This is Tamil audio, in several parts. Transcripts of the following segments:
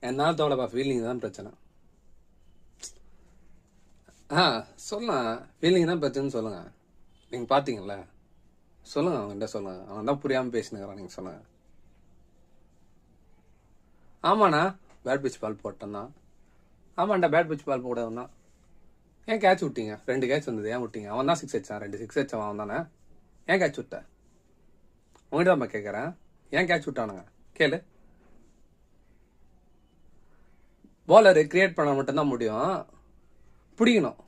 என்னால் தோடப்பா ஃபீலிங் தான் பிரச்சனை. சொல்லலாம் ஃபீலிங் தான் பிரச்சனைன்னு சொல்லுங்க. நீங்கள் பார்த்தீங்கல்ல, சொல்லுங்க அவன்கிட்ட சொல்லுங்க. அவன் தான் புரியாமல் பேசினுக்கிறான். நீங்கள் சொல்லுங்க. ஆமாண்ணா பேட் பிச் பால் போட்டேன்னா. ஆமாண்டா பேட் பிச் பால் போடவனா. ஏன் கேட்ச் விட்டீங்க? 2 கேட்ச் வந்தது, ஏன் விட்டீங்க? அவன் தான் 6 அடிச்சான், 2 6 அடிச்சான் அவன் தானே. ஏன் கேட்ச் விட்ட? உங்ககிட்ட தான் கேட்குறேன். ஏன் கேட்ச் விட்டானுங்க கேளு. பாலரு கிரியேட் பண்ண மட்டும்தான் முடியும். பிடிக்கணும்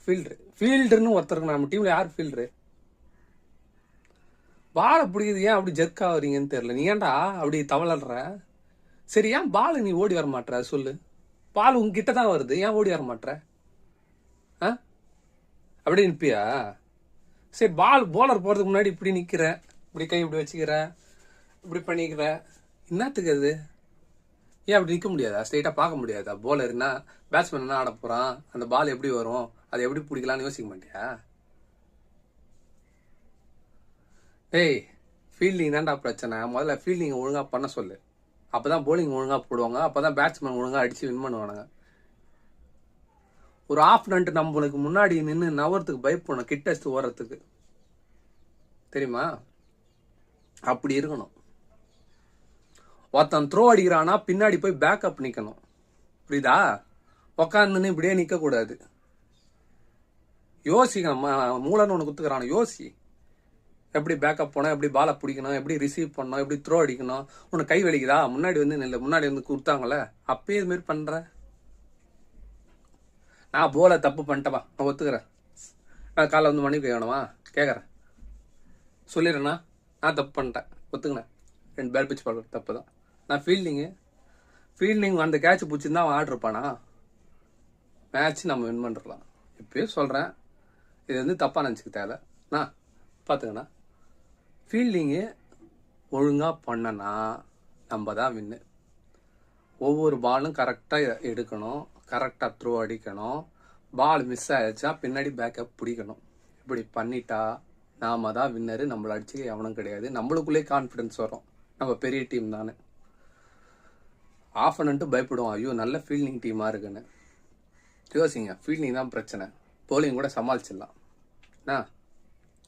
ஃபீல்டர்னு ஒருத்தருக்கு. நம்ம டீம்ல யார் ஃபீல்டரு? பாலை பிடிக்குது. ஏன் அப்படி ஜெர்க் ஆகுறீங்கன்னு தெரியல. நீ ஏன்டா அப்படி தவளற? சரி, ஏன் பால் நீ ஓடி வர மாட்டற சொல்லு. பால் உங்ககிட்ட தான் வருது, ஏன் ஓடி வர மாட்டற? அப்படி நிற்பியா? சரி, போலர் போறதுக்கு முன்னாடி இப்படி நிக்கிற, இப்படி கை இப்படி வச்சுக்கிற, இப்படி பண்ணிக்கிற, என்னத்துக்கு அது? ஏன் அப்படி நிற்க முடியாதா? ஸ்ட்ரெயிட்டா பார்க்க முடியாதா? போலர்னா பேட்ஸ்மேன் என்ன ஆட போறான், அந்த பால் எப்படி வரும், அதை எப்படி பிடிக்கலாம்னு யோசிக்க மாட்டியா? ஏய், ஃபீல்டிங் தான்டா பிரச்சனை. முதல்ல ஃபீல்டிங் ஒழுங்கா பண்ண சொல்லு. அப்பதான் போலிங் ஒழுங்கா போடுவாங்க. அப்பதான் பேட்ஸ்மேன் ஒழுங்கா அடிச்சு வின் பண்ணுவானுங்க. ஒரு ஆப்னண்ட் நம்மளுக்கு முன்னாடி நின்று நவரத்துக்கு பயப்படணும், கிட்டஸ்ட் ஓடுறதுக்கு. தெரியுமா? அப்படி இருக்கணும். ஒருத்தன் த்ரோ அடிக்கிறானா பின்னாடி போய் பேக்கப் நிக்கணும். புரியுதா? உக்காந்துன்னு இப்படியே நிக்க கூடாது. யோசிக்கணும். மூலன்னு ஒன்று குத்துக்கிறான், யோசி. எப்படி பேக்கப் போனோம், எப்படி பாலை பிடிக்கணும், எப்படி ரிசீவ் பண்ணணும், எப்படி த்ரோ அடிக்கணும். உனக்கு கை வலிக்குதா? முன்னாடி வந்து நெல் முன்னாடி வந்து கொடுத்தாங்களே, அப்பயே இது மாதிரி பண்ற. நான் போல தப்பு பண்ணிட்டப்பா, நான் ஒத்துக்கிறேன். நான் காலைல வந்து மணி வேணுமா கேட்குறேன், சொல்லிடுறேண்ணா. நான் தப்பு பண்ணிட்டேன், ஒத்துக்கினேன். 2 பேட் பிச் பால் தப்பு தான். நான் ஃபீல்டிங் அந்த கேட்ச் பிடிச்சிருந்தா அவன் ஆர்டர் இருப்பானா? மேட்ச் நம்ம வின் பண்ணிடலாம். இப்பயே சொல்கிறேன், இது வந்து தப்பாக நினச்சிக்க தேவைண்ணா. பார்த்துக்கண்ணா, ஃபீல்டிங்கு ஒழுங்காக பண்ணனா நம்ம தான் வின்னு. ஒவ்வொரு பாலும் கரெக்டாக எடுக்கணும், கரெக்டாக த்ரோ அடிக்கணும். பால் மிஸ் ஆயிடுச்சா பின்னாடி பேக்கப் பிடிக்கணும். இப்படி பண்ணிட்டா நாம தான் வின்னரு. நம்மளை அடிச்சு எவனும் கிடையாது. நம்மளுக்குள்ளே கான்ஃபிடென்ஸ் வரும், நம்ம பெரிய டீம் தானே. ஆஃபனன்ட்டு பயப்படுவோம், ஐயோ நல்ல ஃபீல்டிங் டீமாக இருக்குன்னு. யோசிங்க, ஃபீல்டிங் தான் பிரச்சனை. போலிங் கூட சமாளிச்சிடலாம்.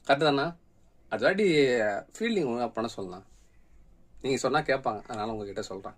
கரெக்டு தானே? அது வாட்டி ஃபீல்டிங் ஒழுங்காக பண்ண சொல்லலாம். நீங்கள் சொன்னால் கேட்பாங்க, அதனால் உங்ககிட்ட சொல்கிறேன்.